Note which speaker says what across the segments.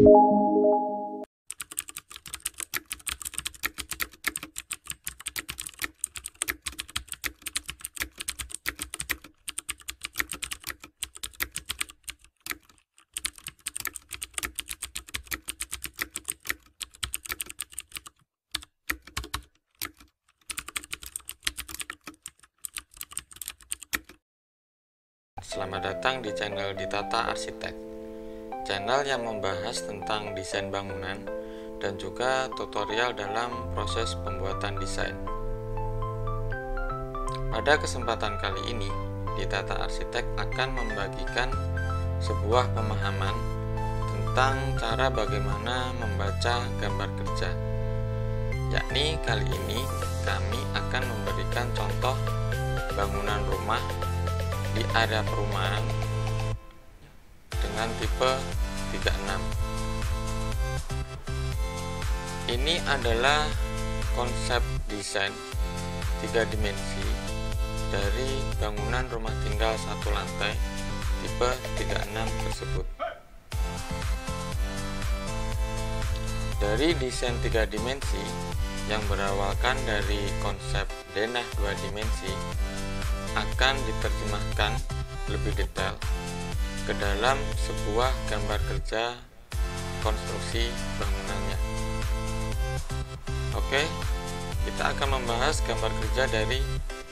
Speaker 1: Selamat datang di channel Ditata Arsitek, channel yang membahas tentang desain bangunan dan juga tutorial dalam proses pembuatan desain. Pada kesempatan kali ini, Ditata Arsitek akan membagikan sebuah pemahaman tentang cara bagaimana membaca gambar kerja. Yakni kali ini kami akan memberikan contoh bangunan rumah di area perumahan dengan tipe 36. Ini adalah konsep desain 3 dimensi dari bangunan rumah tinggal satu lantai tipe 36 tersebut. Dari desain 3 dimensi yang berawalkan dari konsep denah 2 dimensi akan diterjemahkan lebih detail ke dalam sebuah gambar kerja konstruksi bangunannya. Oke, kita akan membahas gambar kerja dari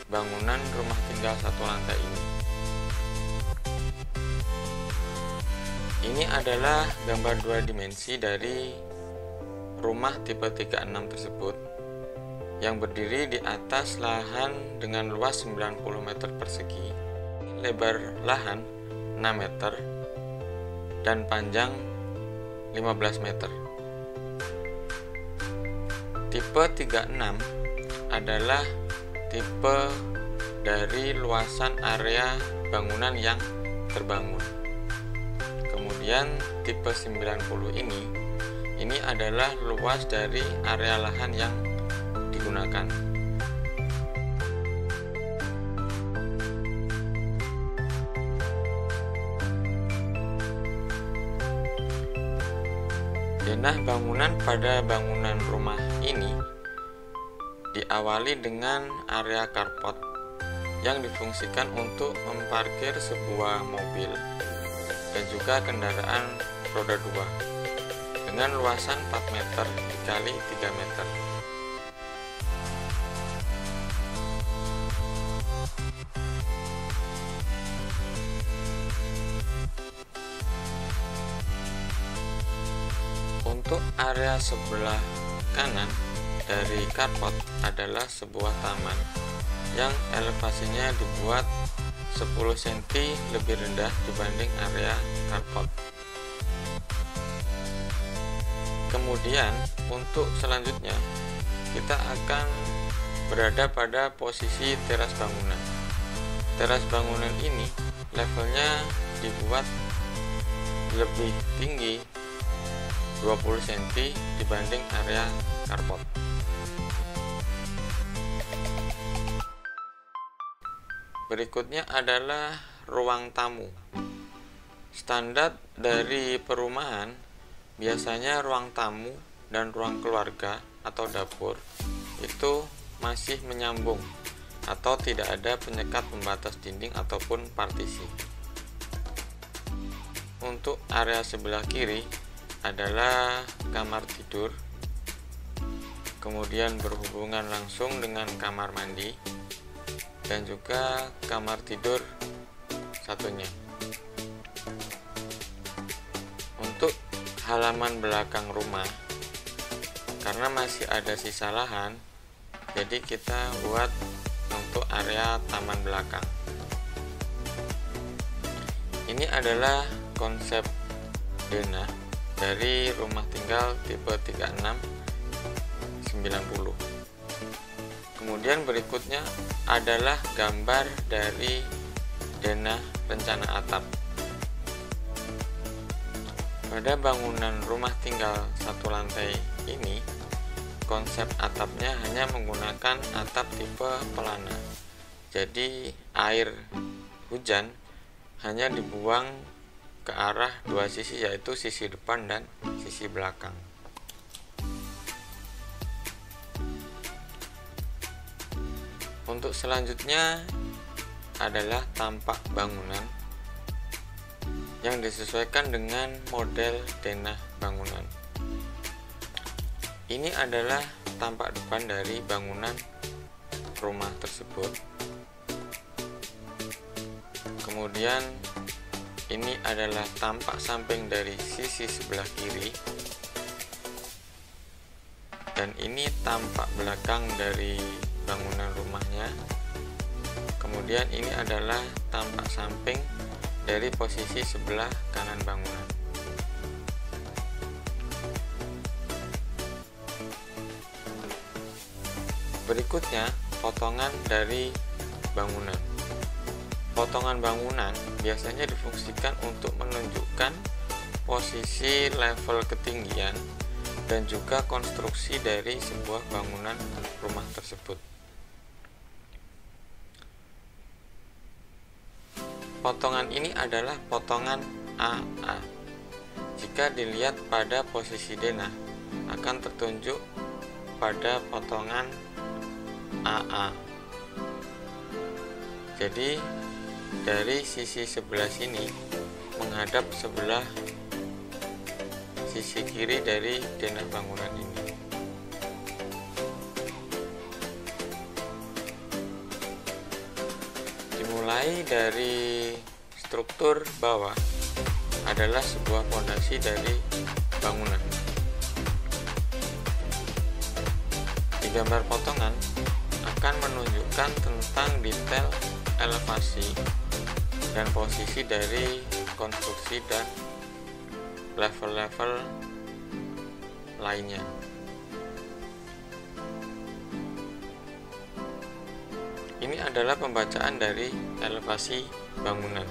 Speaker 1: bangunan rumah tinggal satu lantai ini. Ini adalah gambar 2 dimensi dari rumah tipe 36 tersebut yang berdiri di atas lahan dengan luas 90 meter persegi, lebar lahan 6 meter, dan panjang 15 meter. Tipe 36 adalah tipe dari luasan area bangunan yang terbangun. Kemudian tipe 90 ini adalah luas dari area lahan yang digunakan. Denah bangunan pada bangunan rumah ini diawali dengan area carport yang difungsikan untuk memparkir sebuah mobil dan juga kendaraan roda 2 dengan luasan 4 meter dikali 3 meter. Untuk area sebelah kanan dari carport adalah sebuah taman yang elevasinya dibuat 10 cm lebih rendah dibanding area carport. Kemudian untuk selanjutnya kita akan berada pada posisi teras bangunan. Teras bangunan ini levelnya dibuat lebih tinggi 20 cm dibanding area carport. Berikutnya adalah ruang tamu. Standar dari perumahan biasanya ruang tamu dan ruang keluarga atau dapur itu masih menyambung atau tidak ada penyekat pembatas dinding ataupun partisi. Untuk area sebelah kiri adalah kamar tidur, kemudian berhubungan langsung dengan kamar mandi dan juga kamar tidur satunya. Untuk halaman belakang rumah, karena masih ada sisa lahan, jadi kita buat untuk area taman belakang. Ini adalah konsep denah dari rumah tinggal tipe 36 90. Kemudian berikutnya adalah gambar dari denah rencana atap. Pada bangunan rumah tinggal satu lantai ini, konsep atapnya hanya menggunakan atap tipe pelana. Jadi air hujan hanya dibuang ke arah dua sisi, yaitu sisi depan dan sisi belakang. Untuk selanjutnya adalah tampak bangunan yang disesuaikan dengan model denah bangunan. Ini adalah tampak depan dari bangunan rumah tersebut. Kemudian ini adalah tampak samping dari sisi sebelah kiri, dan ini tampak belakang dari bangunan rumahnya. Kemudian ini adalah tampak samping dari posisi sebelah kanan bangunan. Berikutnya, potongan dari bangunan. Potongan bangunan biasanya difungsikan untuk menunjukkan posisi level ketinggian dan juga konstruksi dari sebuah bangunan rumah tersebut. Potongan ini adalah potongan AA. Jika dilihat pada posisi denah, akan tertunjuk pada potongan AA. Jadi dari sisi sebelah sini menghadap sebelah sisi kiri dari denah bangunan ini. Dimulai dari struktur bawah adalah sebuah fondasi dari bangunan. Di gambar potongan akan menunjukkan tentang detail elevasi dan posisi dari konstruksi dan level-level lainnya. Ini adalah pembacaan dari elevasi bangunan.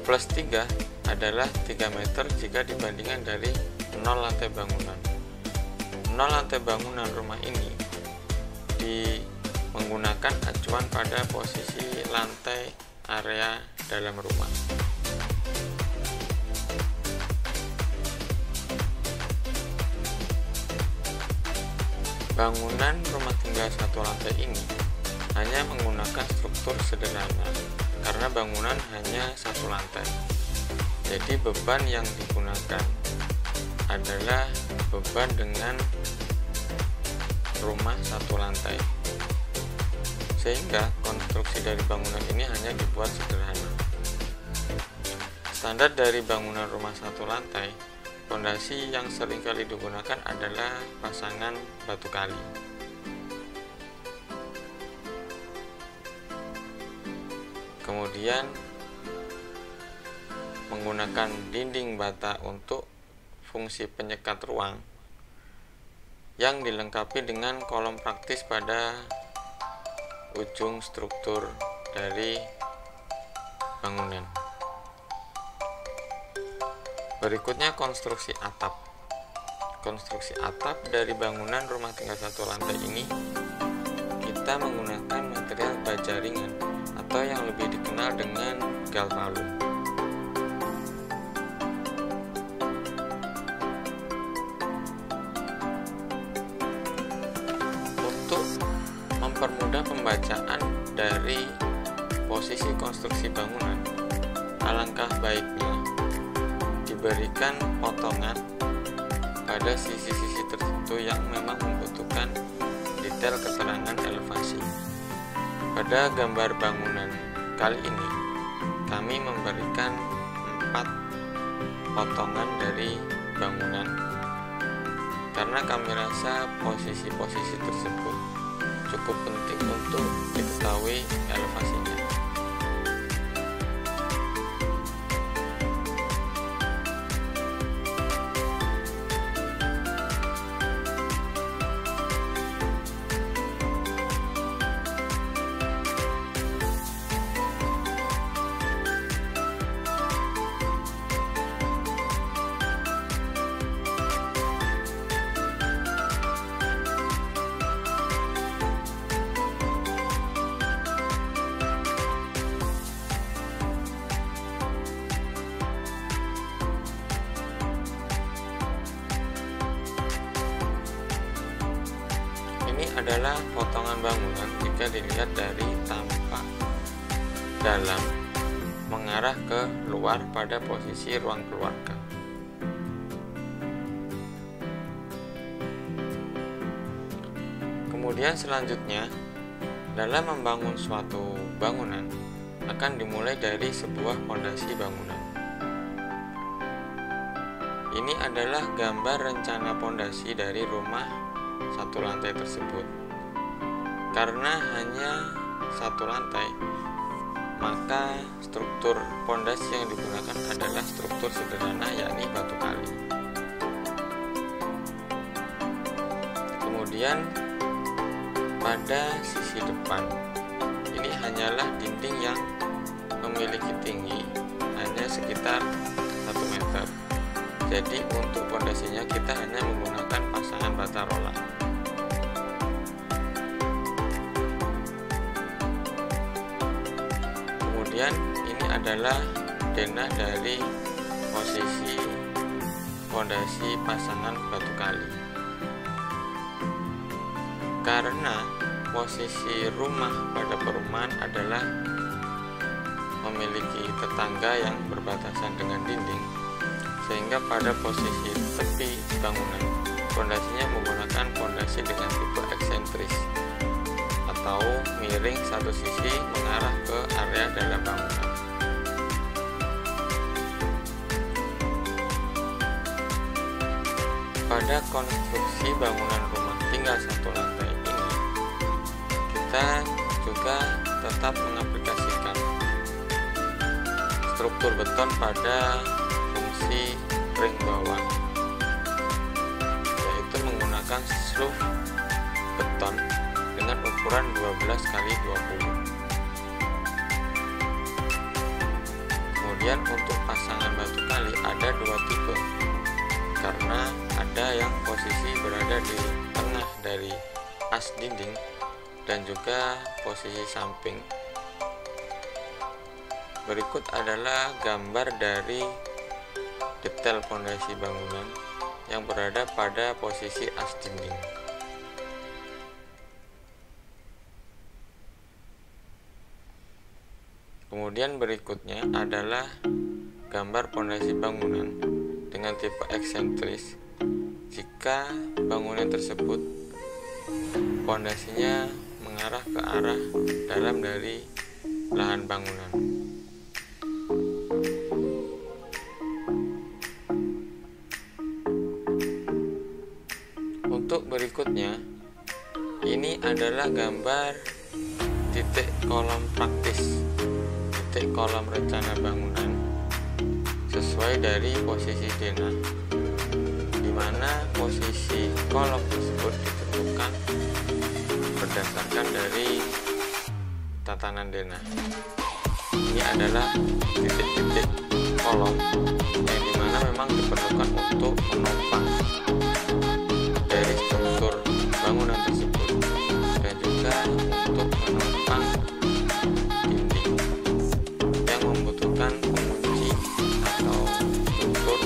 Speaker 1: Plus 3 adalah 3 meter jika dibandingkan dari 0 lantai bangunan. 0 lantai bangunan rumah ini menggunakan acuan pada posisi lantai area dalam rumah. Bangunan rumah tinggal satu lantai ini hanya menggunakan struktur sederhana karena bangunan hanya satu lantai. Jadi beban yang digunakan adalah beban dengan rumah satu lantai, sehingga konstruksi dari bangunan ini hanya dibuat sederhana. Standar dari bangunan rumah satu lantai, fondasi yang sering kali digunakan adalah pasangan batu kali. Kemudian menggunakan dinding bata untuk fungsi penyekat ruang yang dilengkapi dengan kolom praktis pada ujung struktur dari bangunan. Berikutnya konstruksi atap. Konstruksi atap dari bangunan rumah tinggal satu lantai ini kita menggunakan material baja ringan atau yang lebih dikenal dengan galvalum. Mempermudah pembacaan dari posisi konstruksi bangunan, alangkah baiknya diberikan potongan pada sisi-sisi tertentu yang memang membutuhkan detail keterangan elevasi. Pada gambar bangunan kali ini, kami memberikan 4 potongan dari bangunan karena kami rasa posisi-posisi tersebut cukup penting untuk diketahui elevasinya. adalah potongan bangunan jika dilihat dari tampak dalam mengarah ke luar pada posisi ruang keluarga. Kemudian selanjutnya, dalam membangun suatu bangunan akan dimulai dari sebuah fondasi bangunan. Ini adalah gambar rencana fondasi dari rumah satu lantai tersebut. Karena hanya satu lantai, maka struktur fondasi yang digunakan adalah struktur sederhana, yakni batu kali. Kemudian pada sisi depan, ini hanyalah dinding yang memiliki tinggi hanya sekitar 1 meter. Jadi untuk fondasinya kita hanya menggunakan pasangan bata rola. Kemudian ini adalah denah dari posisi fondasi pasangan batu kali. Karena posisi rumah pada perumahan adalah memiliki tetangga yang berbatasan dengan dinding, sehingga pada posisi tepi bangunan fondasinya menggunakan fondasi dengan tipe eksentris atau miring satu sisi mengarah ke area dalam bangunan. Pada konstruksi bangunan rumah tinggal satu lantai ini, kita juga tetap mengaplikasikan struktur beton pada fungsi ring bawah, yaitu menggunakan sloof beton dengan ukuran 12x20. Kemudian untuk pasangan batu kali ada 2 tipe, karena ada yang posisi berada di tengah dari as dinding dan juga posisi samping. Berikut adalah gambar dari detail fondasi bangunan yang berada pada posisi as dinding. Kemudian berikutnya adalah gambar fondasi bangunan dengan tipe eksentris jika bangunan tersebut fondasinya mengarah ke arah dalam dari lahan bangunan. Untuk berikutnya, ini adalah gambar titik kolom praktis, titik kolom rencana bangunan sesuai dari posisi denah, di mana posisi kolom tersebut ditentukan berdasarkan dari tatanan denah. Ini adalah titik-titik kolom yang dimana memang diperlukan untuk menopang dari struktur bangunan tersebut dan juga untuk menopang dinding yang membutuhkan pengunci atau struktur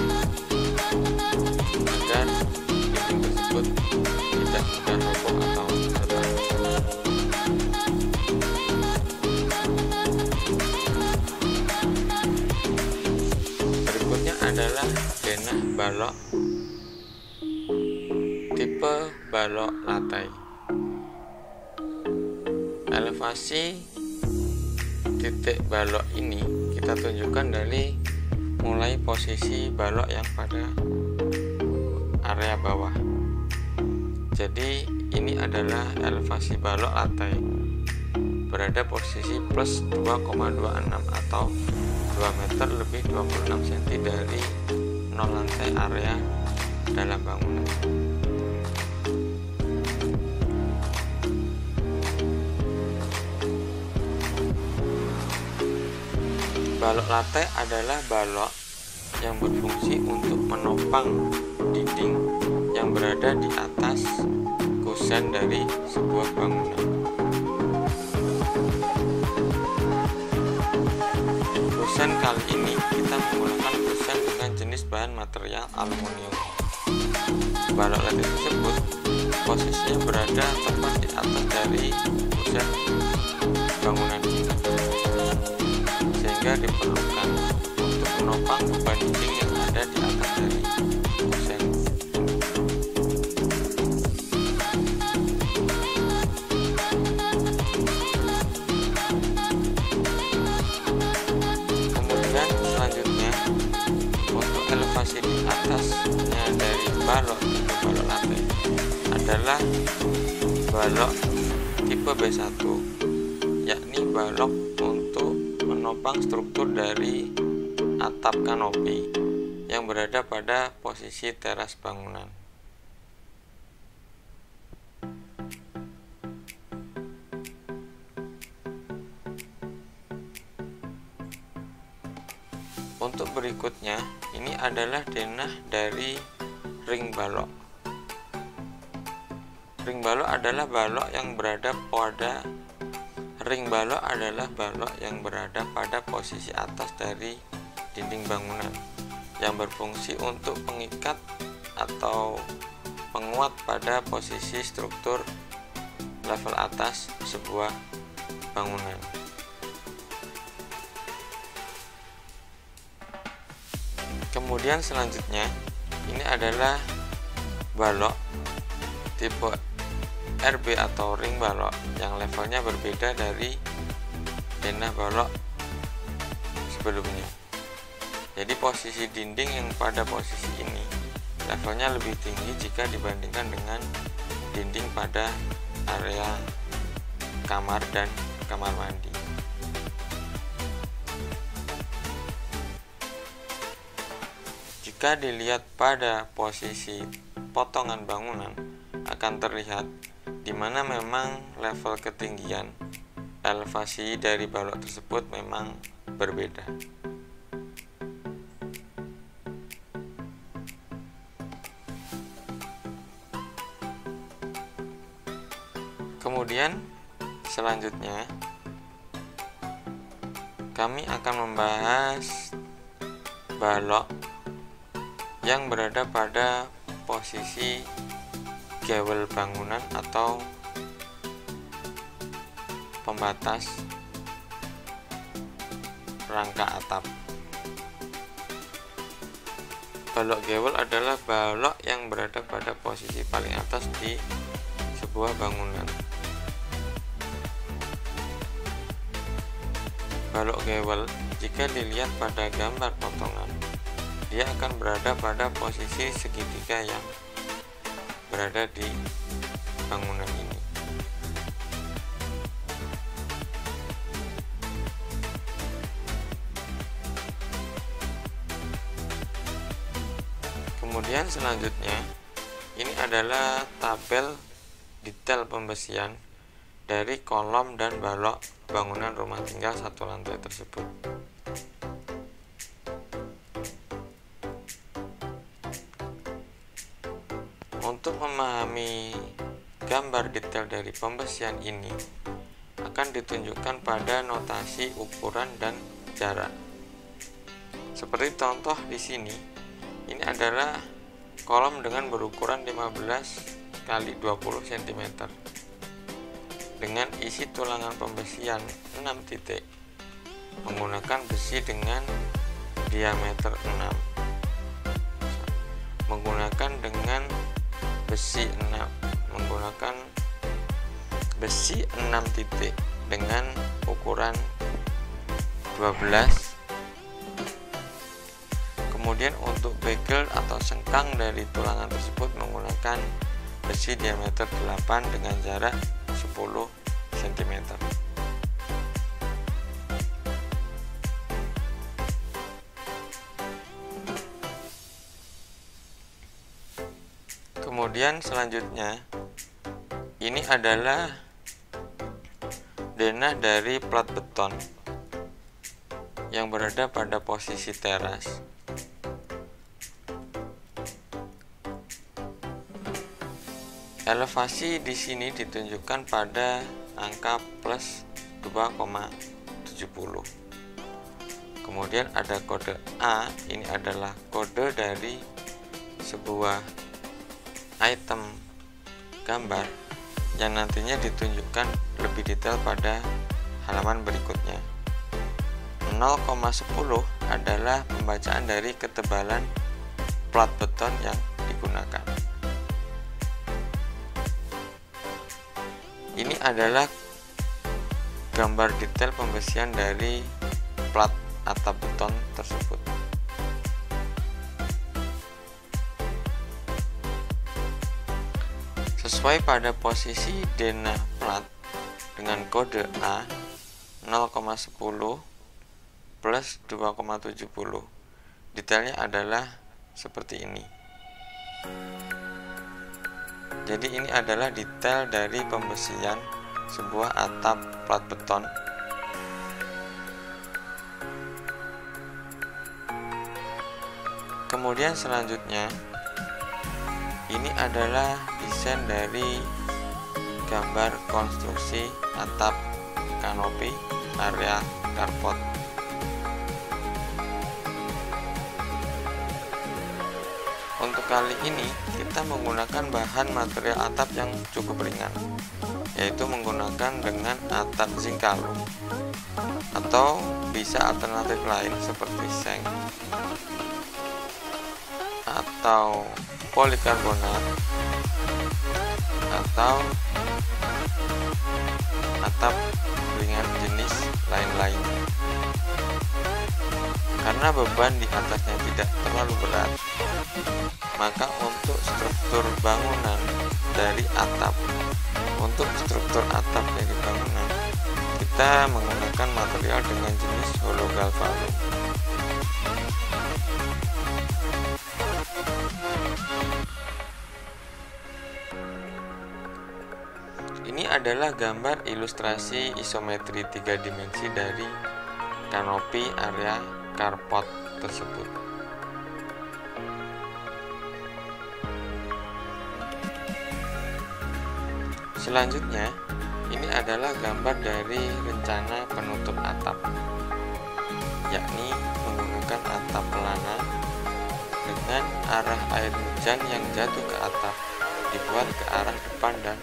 Speaker 1: agar dinding tersebut tidak mudah roboh atau retak. Berikutnya adalah denah balok tipe balok latai. Elevasi titik balok ini kita tunjukkan dari mulai posisi balok yang pada area bawah. Jadi ini adalah elevasi balok latai berada posisi plus 2,26 atau 2 meter lebih 26 cm dari nol lantai area dalam bangunan. Balok latai adalah balok yang berfungsi untuk menopang dinding yang berada di atas kusen dari sebuah bangunan. Kusen kali ini kita menggunakan kusen dengan jenis bahan material aluminium. Balok latai tersebut posisinya berada tepat di atas dari pusat bangunan ini, sehingga diperlukan untuk menopang beban dinding yang ada di atas dari pusat. Kemudian selanjutnya, untuk elevasi di atasnya dari balok lantai adalah balok tipe B1, yakni balok untuk menopang struktur dari atap kanopi yang berada pada posisi teras bangunan. Untuk berikutnya, ini adalah denah dari ring balok. Ring balok adalah balok yang berada pada posisi atas dari dinding bangunan, yang berfungsi untuk pengikat atau penguat pada posisi struktur level atas sebuah bangunan. Kemudian selanjutnya, ini adalah balok tipe RB atau ring balok yang levelnya berbeda dari denah balok sebelumnya. Jadi posisi dinding yang pada posisi ini levelnya lebih tinggi jika dibandingkan dengan dinding pada area kamar dan kamar mandi. Jika dilihat pada posisi potongan bangunan, akan terlihat di mana memang level ketinggian elevasi dari balok tersebut memang berbeda. Kemudian selanjutnya kami akan membahas balok yang berada pada posisi gewel bangunan atau pembatas rangka atap. Balok gewel adalah balok yang berada pada posisi paling atas di sebuah bangunan. Balok gewel, jika dilihat pada gambar potongan, dia akan berada pada posisi segitiga yang berada di bangunan ini. Kemudian selanjutnya, ini adalah tabel detail pembesian dari kolom dan balok bangunan rumah tinggal satu lantai tersebut. Untuk memahami gambar detail dari pembesian ini akan ditunjukkan pada notasi ukuran dan jarak. Seperti contoh di sini, ini adalah kolom dengan berukuran 15 x 20 cm dengan isi tulangan pembesian 6 titik menggunakan besi dengan diameter 6, menggunakan besi 6 titik dengan ukuran 12. Kemudian untuk bagel atau sengkang dari tulangan tersebut menggunakan besi diameter 8 dengan jarak 10 cm. Kemudian selanjutnya, ini adalah denah dari plat beton yang berada pada posisi teras. Elevasi di sini ditunjukkan pada angka plus 2,70. Kemudian ada kode A, ini adalah kode dari sebuah item gambar yang nantinya ditunjukkan lebih detail pada halaman berikutnya. 0,10 adalah pembacaan dari ketebalan plat beton yang digunakan. Ini adalah gambar detail pembesian dari plat atap beton tersebut. Sesuai pada posisi denah plat dengan kode A 0,10 plus 2,70. Detailnya adalah seperti ini. Jadi ini adalah detail dari pembesian sebuah atap plat beton. Kemudian selanjutnya ini adalah desain dari gambar konstruksi atap kanopi area carport. Untuk kali ini kita menggunakan bahan material atap yang cukup ringan, yaitu menggunakan dengan atap zinc kalung, atau bisa alternatif lain seperti seng atau polikarbonat atau atap ringan jenis lain-lain. Karena beban di atasnya tidak terlalu berat, maka untuk struktur bangunan dari atap, kita menggunakan material dengan jenis hollow galvanum. Ini adalah gambar ilustrasi isometri 3 dimensi dari kanopi area carport tersebut. Selanjutnya, ini adalah gambar dari rencana penutup atap, yakni menggunakan atap pelana dengan arah air hujan yang jatuh ke atap dibuat ke arah depan dan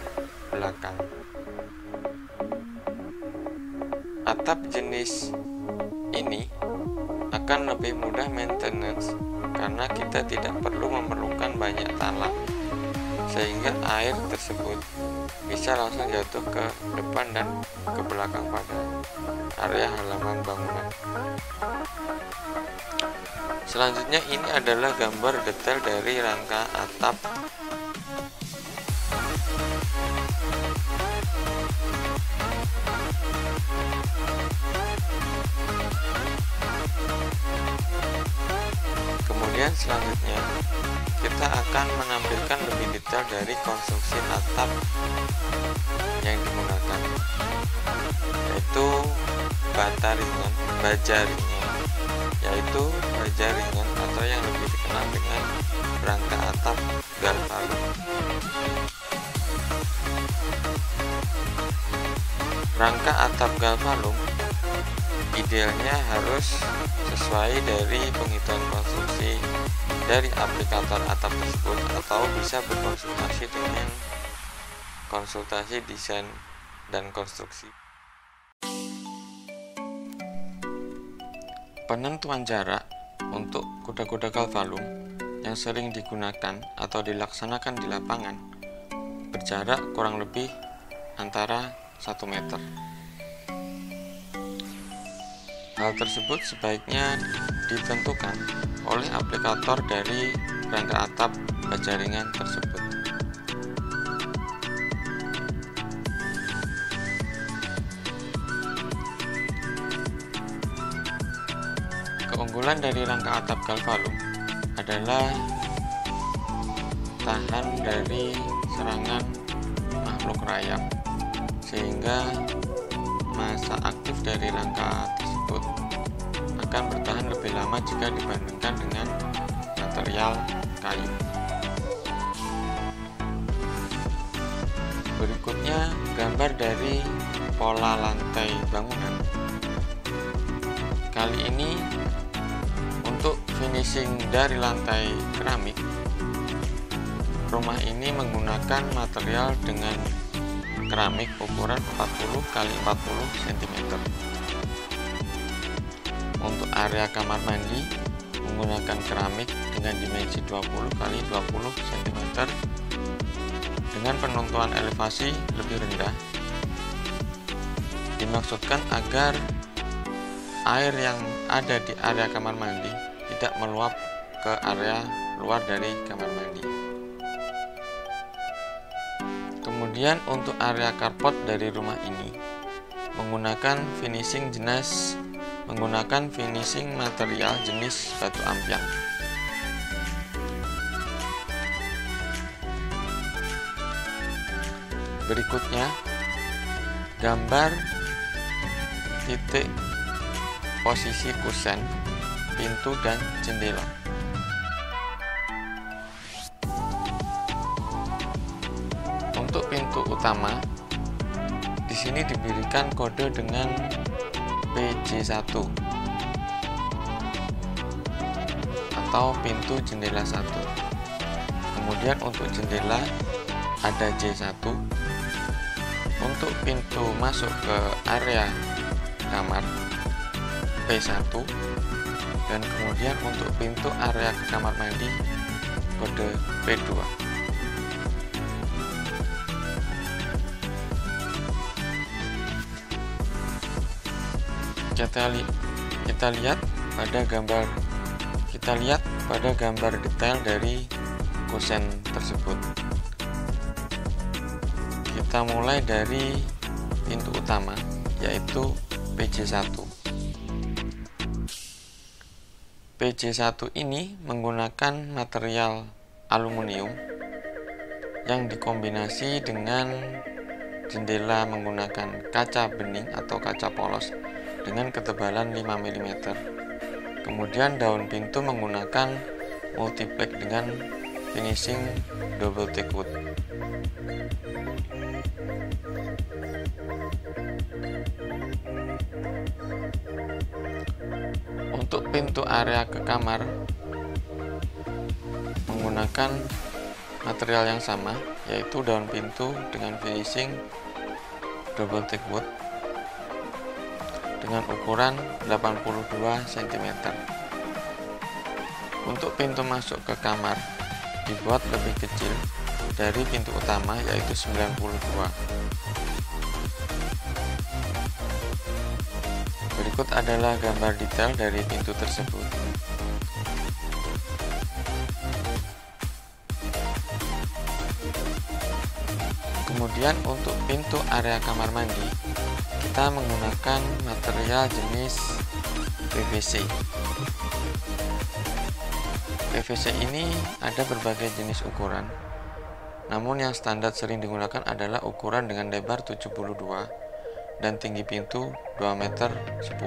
Speaker 1: belakang. Atap jenis ini akan lebih mudah maintenance karena kita tidak perlu memerlukan banyak tanah, sehingga air tersebut bisa langsung jatuh ke depan dan ke belakang pada area halaman bangunan. Selanjutnya ini adalah gambar detail dari rangka atap Kemudian selanjutnya kita akan menampilkan lebih detail dari konstruksi atap yang digunakan, yaitu baja ringan atau yang lebih dikenal dengan rangka atap galvanum. Rangka atap galvanum idealnya harus sesuai dari penghitungan konstruksi dari aplikator atap tersebut, atau bisa berkonsultasi dengan konsultasi desain dan konstruksi. Penentuan jarak untuk kuda-kuda galvanum yang sering digunakan atau dilaksanakan di lapangan berjarak kurang lebih antara 1 meter. Hal tersebut sebaiknya ditentukan oleh aplikator dari rangka atap baja ringan tersebut. Keunggulan dari rangka atap galvanum adalah tahan dari serangan makhluk rayap, sehingga masa aktif dari rangka tersebut akan bertahan lebih lama jika dibandingkan dengan material kayu. Berikutnya gambar dari pola lantai bangunan. Kali ini untuk finishing dari lantai keramik, Rumah ini menggunakan material dengan keramik ukuran 40 x 40 cm. Untuk area kamar mandi menggunakan keramik dengan dimensi 20 x 20 cm dengan penentuan elevasi lebih rendah. Dimaksudkan agar air yang ada di area kamar mandi tidak meluap ke area luar dari kamar mandi. Kemudian untuk area carport dari rumah ini menggunakan finishing material jenis batu ampiang. Berikutnya gambar titik posisi kusen, pintu dan jendela. Untuk pintu utama, di sini diberikan kode dengan PJ1 atau pintu jendela 1. Kemudian untuk jendela ada J1. Untuk pintu masuk ke area kamar P1, dan kemudian untuk pintu area ke kamar mandi kode P2. Kita lihat pada gambar detail dari kusen tersebut. Kita mulai dari pintu utama, yaitu PJ1. PJ1 ini menggunakan material aluminium yang dikombinasi dengan jendela menggunakan kaca bening atau kaca polos dengan ketebalan 5 mm. Kemudian daun pintu menggunakan multiplex dengan finishing double teak wood. Untuk pintu area ke kamar menggunakan material yang sama, yaitu daun pintu dengan finishing double teak wood dengan ukuran 82 cm. Untuk pintu masuk ke kamar dibuat lebih kecil dari pintu utama, yaitu 92. Berikut adalah gambar detail dari pintu tersebut. Kemudian untuk pintu area kamar mandi, kita menggunakan material jenis PVC. PVC ini ada berbagai jenis ukuran, namun yang standar sering digunakan adalah ukuran dengan lebar 72 dan tinggi pintu 2 meter 10.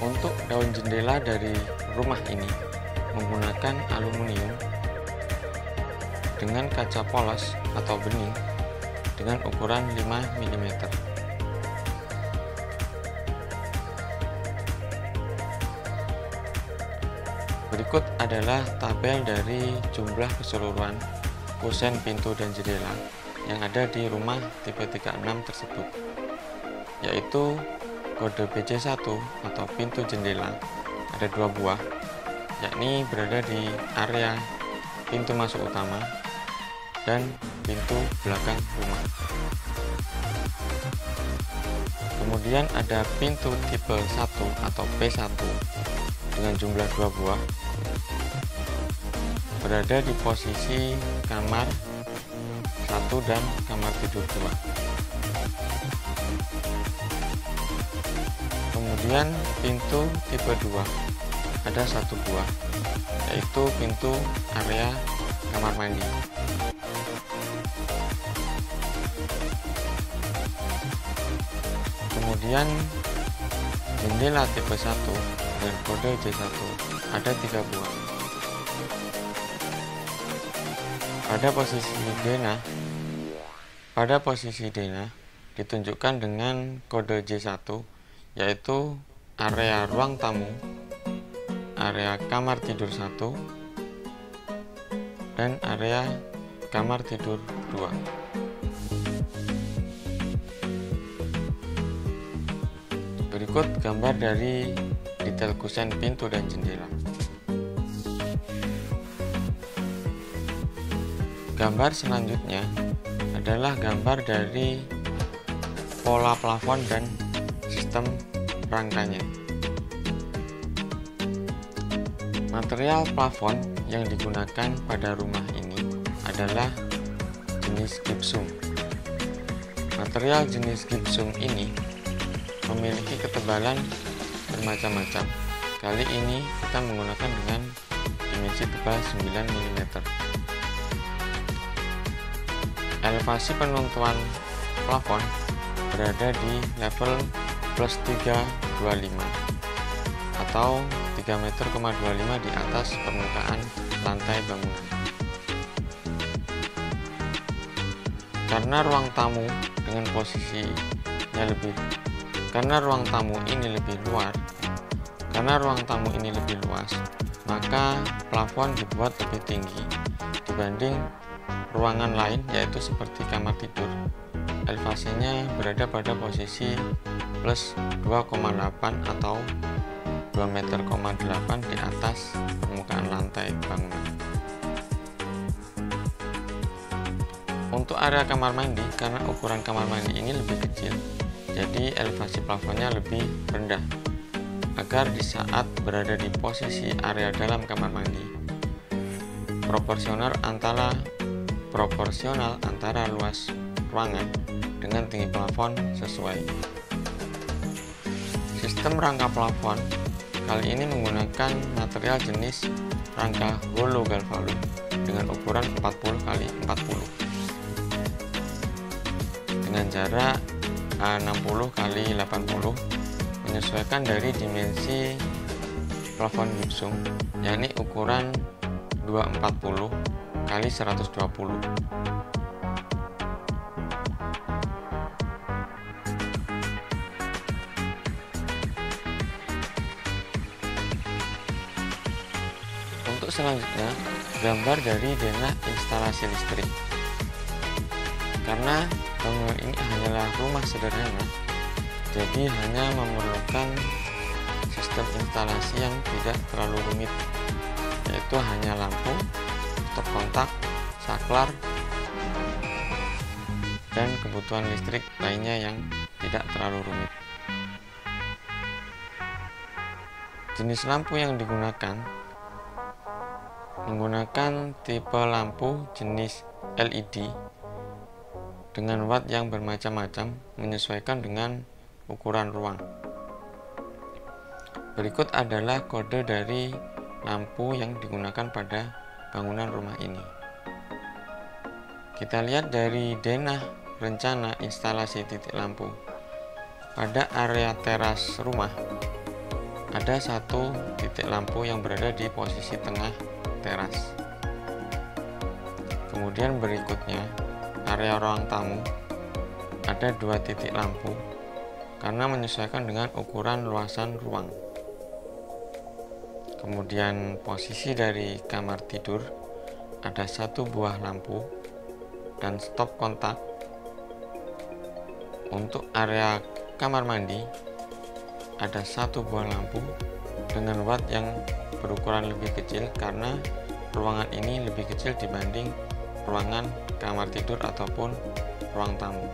Speaker 1: Untuk daun jendela dari rumah ini menggunakan aluminium dengan kaca polos atau bening dengan ukuran 5 mm. Berikut adalah tabel dari jumlah keseluruhan kusen pintu dan jendela yang ada di rumah tipe 36 tersebut, yaitu kode PJ1 atau pintu jendela ada 2 buah, yakni berada di area pintu masuk utama dan pintu belakang rumah. Kemudian ada pintu tipe 1 atau P1 dengan jumlah 2 buah, berada di posisi kamar 1 dan kamar tidur 2. Kemudian pintu tipe 2 ada 1 buah, yaitu pintu area kamar mandi. Kemudian jendela tipe 1 dan kode J1 ada 3 buah. Pada posisi denah ditunjukkan dengan kode J1, yaitu area ruang tamu area kamar tidur 1 dan area kamar tidur 2. Berikut gambar dari detail kusen pintu dan jendela. Gambar selanjutnya adalah gambar dari pola plafon dan sistem rangkanya. Material plafon yang digunakan pada rumah ini adalah jenis gipsum. Material jenis gipsum ini memiliki ketebalan bermacam-macam. Kali ini kita menggunakan dengan dimensi tebal 9 mm. Elevasi penentuan plafon berada di level plus 325 atau 3,25 meter di atas permukaan lantai bangunan. Karena ruang tamu ini lebih luas, maka plafon dibuat lebih tinggi dibanding ruangan lain, yaitu seperti kamar tidur. Elevasinya berada pada posisi plus 2,8 atau 2,8 meter di atas permukaan lantai bangunan. Untuk area kamar mandi, karena ukuran kamar mandi ini lebih kecil, jadi elevasi plafonnya lebih rendah, agar di saat berada di posisi area dalam kamar mandi proporsional antara luas ruangan dengan tinggi plafon sesuai. Sistem rangka plafon kali ini menggunakan material jenis rangka hollow galvalum dengan ukuran 40 x 40 dengan jarak 60 x 80 menyesuaikan dari dimensi plafon gipsum, yakni ukuran 240 x 120. Untuk selanjutnya, gambar dari denah instalasi listrik. Karena bangunan ini hanyalah rumah sederhana, jadi hanya memerlukan sistem instalasi yang tidak terlalu rumit, yaitu hanya lampu, stop kontak, saklar, dan kebutuhan listrik lainnya yang tidak terlalu rumit. Jenis lampu yang digunakan menggunakan tipe lampu jenis LED dengan watt yang bermacam-macam menyesuaikan dengan ukuran ruang. Berikut adalah kode dari lampu yang digunakan pada bangunan rumah ini. Kita lihat dari denah rencana instalasi titik lampu. Pada area teras rumah ada satu titik lampu yang berada di posisi tengah teras. Kemudian berikutnya area ruang tamu ada dua titik lampu karena menyesuaikan dengan ukuran luasan ruang. Kemudian posisi dari kamar tidur ada satu buah lampu dan stop kontak. Untuk area kamar mandi ada satu buah lampu dengan watt yang berukuran lebih kecil karena ruangan ini lebih kecil dibanding ruangan kamar tidur ataupun ruang tamu.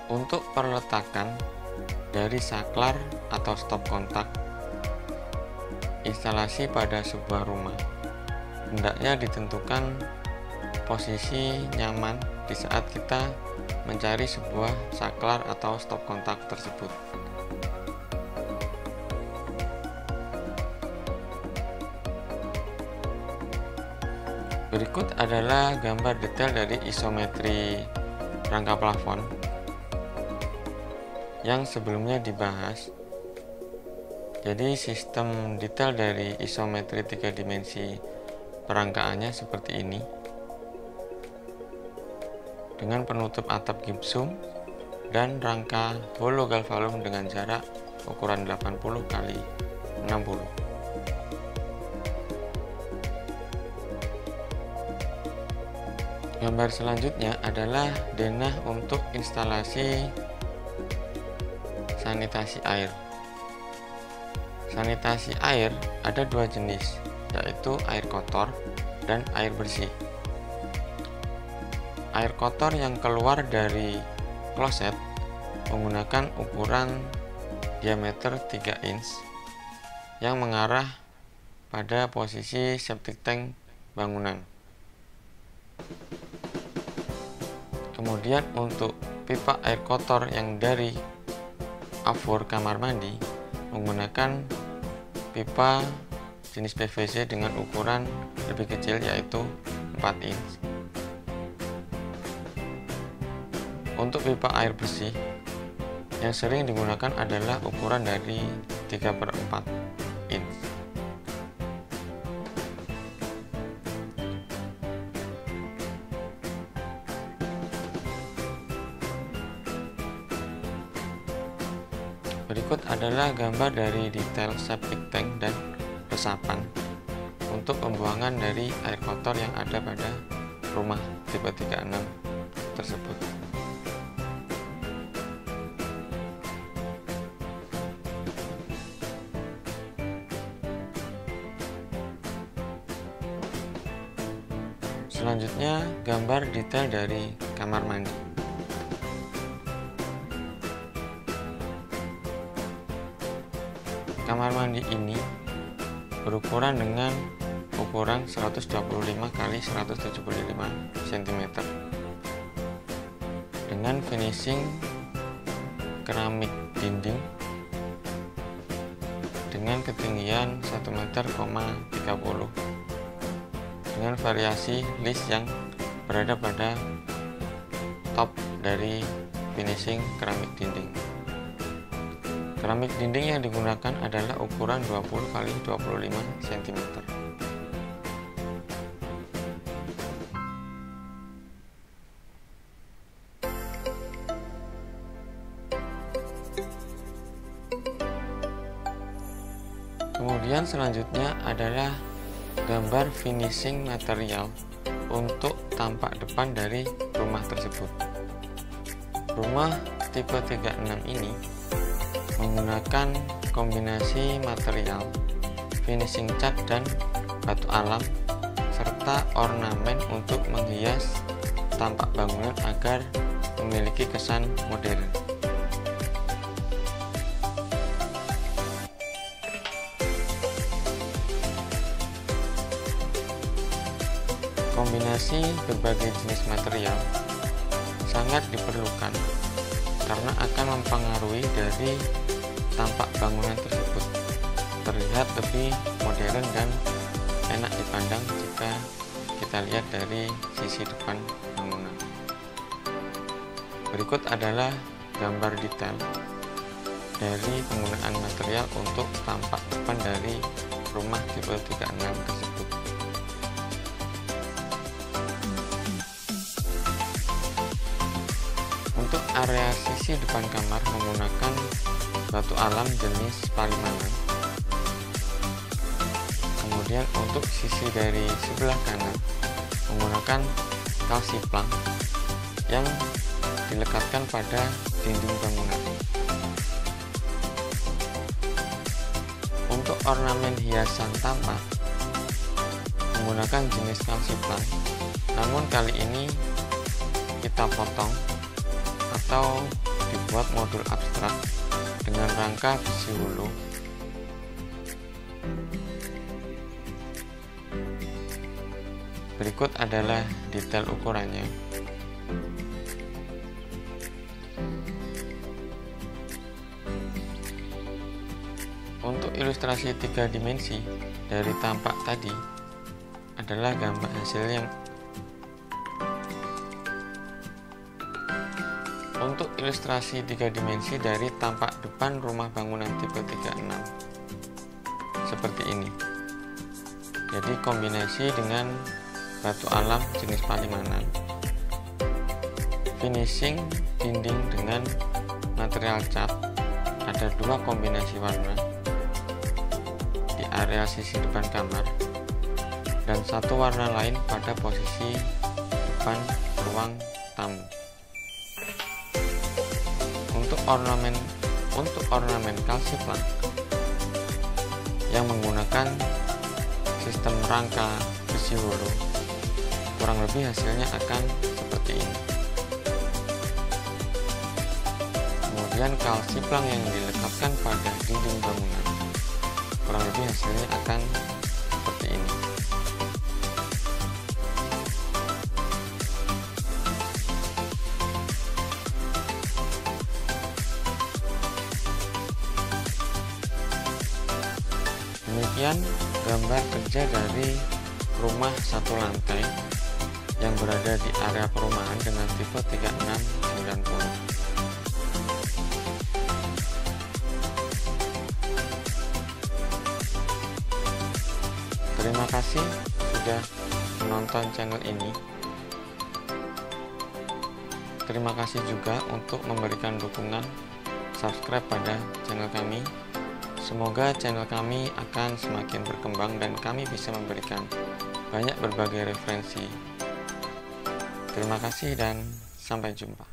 Speaker 1: Untuk perletakan dari saklar atau stop kontak instalasi pada sebuah rumah, hendaknya ditentukan posisi nyaman di saat kita mencari sebuah saklar atau stop kontak tersebut. Berikut adalah gambar detail dari isometri rangka plafon yang sebelumnya dibahas. Jadi sistem detail dari isometri 3 dimensi perangkaannya seperti ini, dengan penutup atap gipsum dan rangka hollow galvalum dengan jarak ukuran 80 kali 60. Gambar selanjutnya adalah denah untuk instalasi sanitasi air. Sanitasi air ada dua jenis, yaitu air kotor dan air bersih. Air kotor yang keluar dari kloset menggunakan ukuran diameter 3 inch yang mengarah pada posisi septic tank bangunan. Kemudian untuk pipa air kotor yang dari avur kamar mandi menggunakan pipa jenis PVC dengan ukuran lebih kecil, yaitu 4 inch. Untuk pipa air bersih yang sering digunakan adalah ukuran dari 3/4 inch. Berikut adalah gambar dari detail septic tank dan resapan untuk pembuangan dari air kotor yang ada pada rumah tipe 36 tersebut. Selanjutnya, gambar detail dari kamar mandi. Kamar mandi ini berukuran dengan ukuran 125 kali 175 cm dengan finishing keramik dinding dengan ketinggian 1,30 meter dengan variasi list yang berada pada top dari finishing keramik dinding. Keramik dinding yang digunakan adalah ukuran 20 kali 25 cm. Kemudian selanjutnya adalah gambar finishing material untuk tampak depan dari rumah tersebut. Rumah tipe 36 ini menggunakan kombinasi material finishing cat dan batu alam serta ornamen untuk menghias tampak bangunan agar memiliki kesan modern. Kombinasi berbagai jenis material sangat diperlukan karena akan mempengaruhi dari tampak bangunan tersebut terlihat lebih modern dan enak dipandang jika kita lihat dari sisi depan bangunan. Berikut adalah gambar detail dari penggunaan material untuk tampak depan dari rumah tipe 36 tersebut. Untuk area sisi depan kamar menggunakan batu alam jenis palimanan. Kemudian untuk sisi dari sebelah kanan menggunakan kalsiplang yang dilekatkan pada dinding bangunan. Untuk ornamen hiasan taman menggunakan jenis kalsiplang, namun kali ini kita potong atau dibuat modul abstrak dengan rangka besi hulu. Berikut adalah detail ukurannya. Untuk ilustrasi 3 dimensi dari tampak tadi adalah gambar hasil yang untuk ilustrasi 3 dimensi dari tampak depan rumah bangunan tipe 36 seperti ini. Jadi kombinasi dengan batu alam jenis palimanan, finishing dinding dengan material cat ada dua kombinasi warna di area sisi depan kamar dan satu warna lain pada posisi depan ruang tamu. Untuk ornamen kalsiplank yang menggunakan sistem rangka besi hulu, kurang lebih hasilnya akan seperti ini. Kemudian kalsiplank yang dilekatkan pada dinding bangunan, kurang lebih hasilnya akan seperti ini. Demikian gambar kerja dari rumah satu lantai yang berada di area perumahan dengan tipe 3690. Terima kasih sudah menonton channel ini. Terima kasih juga untuk memberikan dukungan subscribe pada channel kami. Semoga channel kami akan semakin berkembang dan kami bisa memberikan banyak berbagai referensi. Terima kasih dan sampai jumpa.